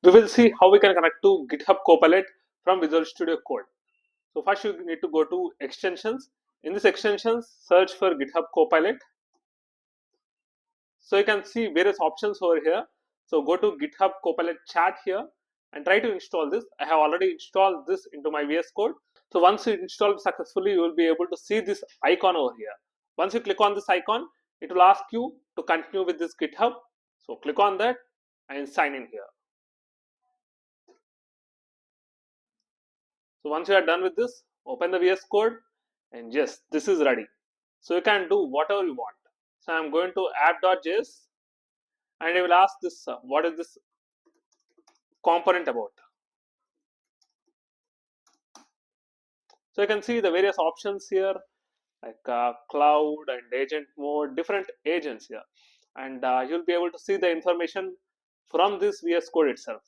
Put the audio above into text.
we will see how we can connect to GitHub Copilot from Visual Studio Code. So first you need to go to extensions. In this extensions, search for GitHub Copilot. So you can see various options over here. So go to GitHub Copilot chat here and try to install this. I have already installed this into my VS Code. So once you install it successfully, you will be able to see this icon over here. Once you click on this icon, it will ask you to continue with this GitHub. So click on that and sign in here. So once you are done with this, open the VS Code and yes, this is ready. So you can do whatever you want. So I'm going to app.js and I will ask this, what is this component about? So you can see the various options here, like cloud and agent mode, different agents here. And you'll be able to see the information from this VS Code itself.